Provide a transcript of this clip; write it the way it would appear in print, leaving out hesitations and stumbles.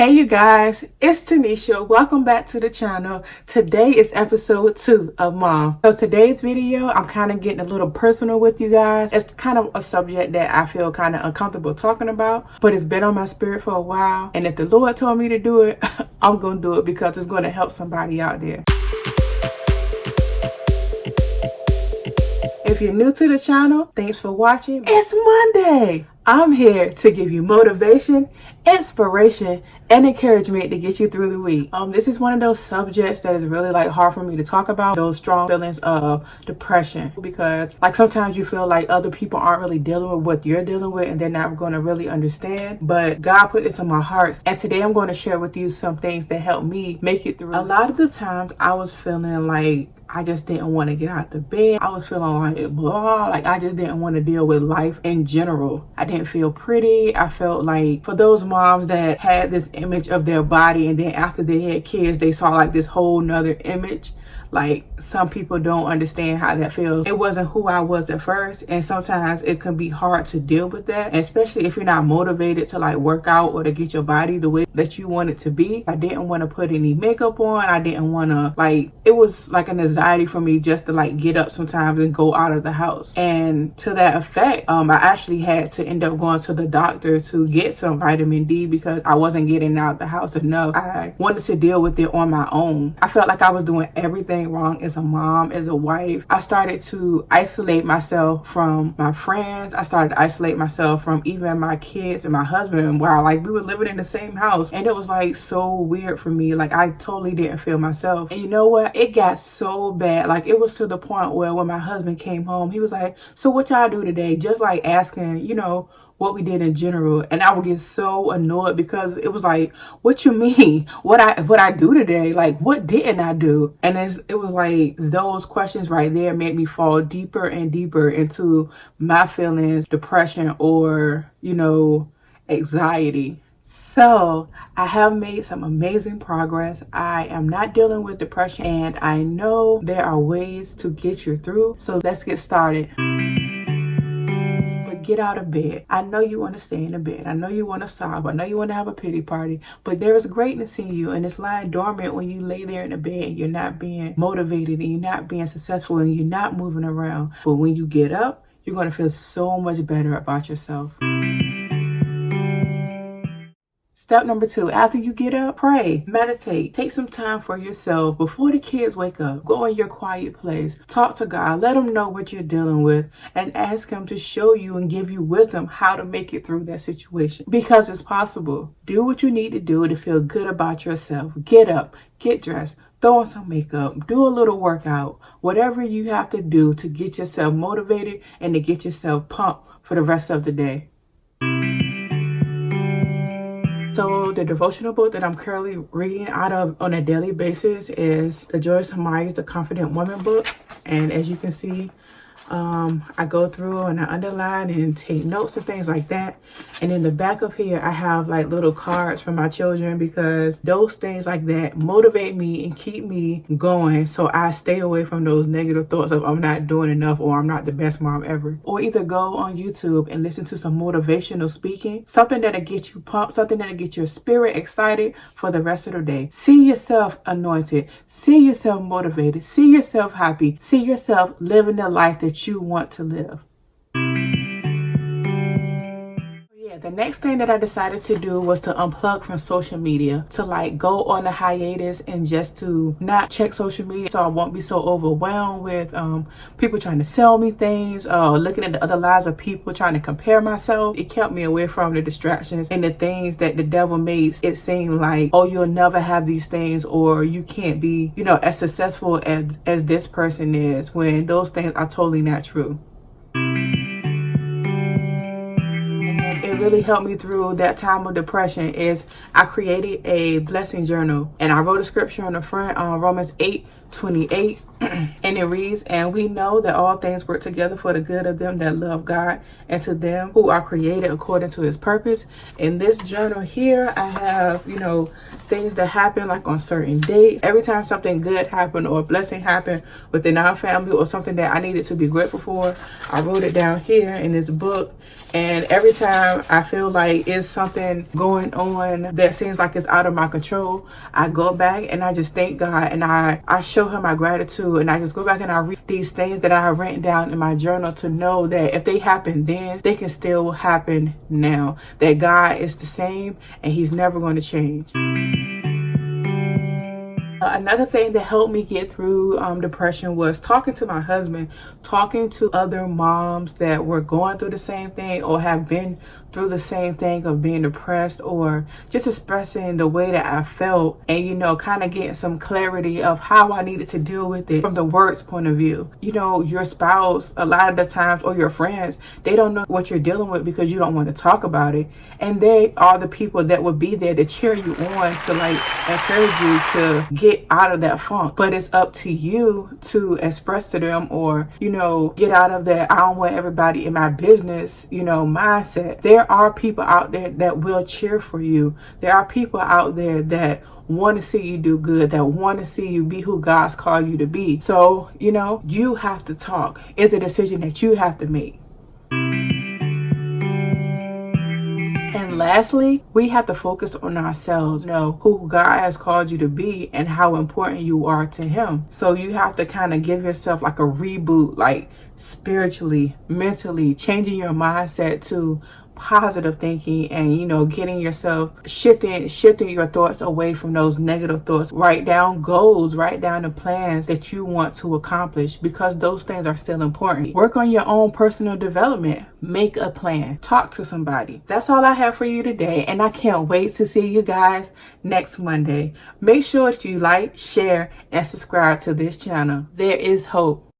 Hey you guys, it's Tanisha. Welcome back to the channel. Today is episode 2 of Mom. So today's video, I'm kind of getting a little personal with you guys. It's kind of a subject that I feel kind of uncomfortable talking about, but it's been on my spirit for a while. And if the Lord told me to do it, I'm going to do it because it's going to help somebody out there. If you're new to the channel, thanks for watching. It's Monday. I'm here to give you motivation, inspiration, and encouragement to get you through the week. This is one of those subjects that is really hard for me to talk about, those strong feelings of depression, because sometimes you feel like other people aren't really dealing with what you're dealing with and they're not going to really understand. But God put this in my heart, and today I'm going to share with you some things that helped me make it through. A lot of the times I was feeling like I just didn't want to get out the bed. I was feeling like blah, I just didn't want to deal with life in general. I didn't feel pretty. I felt like, for those moms that had this image of their body and then after they had kids, they saw this whole nother image. Some people don't understand how that feels. It wasn't who I was at first, and sometimes it can be hard to deal with that, especially if you're not motivated to work out or to get your body the way that you want it to be. I didn't want to put any makeup on. I didn't want to it was an anxiety for me just to get up sometimes and go out of the house. And to that effect, I actually had to end up going to the doctor to get some vitamin D because I wasn't getting out the house enough. I wanted to deal with it on my own. I felt like I was doing everything wrong as a mom, as a wife. I started to isolate myself from my friends. I started to isolate myself from even my kids and my husband while we were living in the same house. And it was so weird for me. I totally didn't feel myself. And you know what? It got so bad. It was to the point where when my husband came home, he was like, "So what y'all do today?" Just asking, what we did in general. And I would get so annoyed because it was what you mean? What I do today? What didn't I do? And it was those questions right there made me fall deeper and deeper into my feelings, depression, or, anxiety. So I have made some amazing progress. I am not dealing with depression, and I know there are ways to get you through. So let's get started. Get out of bed. I know you want to stay in the bed. I know you want to sob. I know you want to have a pity party, but there is greatness in you, and it's lying dormant when you lay there in the bed and you're not being motivated and you're not being successful and you're not moving around. But when you get up, you're going to feel so much better about yourself. Step number 2, after you get up, pray, meditate, take some time for yourself before the kids wake up. Go in your quiet place, talk to God, let him know what you're dealing with, and ask him to show you and give you wisdom how to make it through that situation, because it's possible. Do what you need to do to feel good about yourself. Get up, get dressed, throw on some makeup, do a little workout, whatever you have to do to get yourself motivated and to get yourself pumped for the rest of the day. So the devotional book that I'm currently reading out of on a daily basis is the Joyce Meyer's The Confident Woman book. And as you can see, I go through and I underline and take notes and things like that. And in the back of here, I have little cards for my children, because those things like that motivate me and keep me going. So I stay away from those negative thoughts of I'm not doing enough or I'm not the best mom ever. Or either go on YouTube and listen to some motivational speaking, something that'll get you pumped, something that'll get your spirit excited for the rest of the day. See yourself anointed, see yourself motivated, see yourself happy, see yourself living the life that you want to live. The next thing that I decided to do was to unplug from social media, to go on a hiatus and just to not check social media, so I won't be so overwhelmed with people trying to sell me things, looking at the other lives of people, trying to compare myself. It kept me away from the distractions and the things that the devil makes it seem like, oh, you'll never have these things, or you can't be, as successful as this person is, when those things are totally not true. It really helped me through that time of depression is I created a blessing journal, and I wrote a scripture on the front, Romans 8:28, and it reads, "And we know that all things work together for the good of them that love God, and to them who are created according to his purpose." In this journal here, I have, things that happen on certain dates. Every time something good happened or a blessing happened within our family or something that I needed to be grateful for, I wrote it down here in this book. And every time I feel like it's something going on that seems like it's out of my control, I go back and I just thank God, and I show him my gratitude, and I just go back and I read these things that I have written down in my journal to know that if they happen then, they can still happen now. That God is the same and he's never going to change. Another thing that helped me get through depression was talking to my husband, talking to other moms that were going through the same thing or have been through the same thing of being depressed, or just expressing the way that I felt, and kind of getting some clarity of how I needed to deal with it from the word's point of view. Your spouse, a lot of the times, or your friends, they don't know what you're dealing with because you don't want to talk about it, and they are the people that would be there to cheer you on, to encourage you to get out of that funk. But it's up to you to express to them, or get out of that I don't want everybody in my business mindset. There are people out there that will cheer for you. There are people out there that want to see you do good, that want to see you be who God's called you to be. So you have to talk. It's a decision that you have to make. And lastly, we have to focus on ourselves, who God has called you to be and how important you are to him. So you have to kind of give yourself like a reboot, spiritually, mentally, changing your mindset to positive thinking, and getting yourself shifting your thoughts away from those negative thoughts. Write down goals, write down the plans that you want to accomplish, because those things are still important. Work on your own personal development. Make a plan. Talk to somebody. That's all I have for you today, and I can't wait to see you guys next Monday. Make sure that you like, share, and subscribe to this channel. There is hope.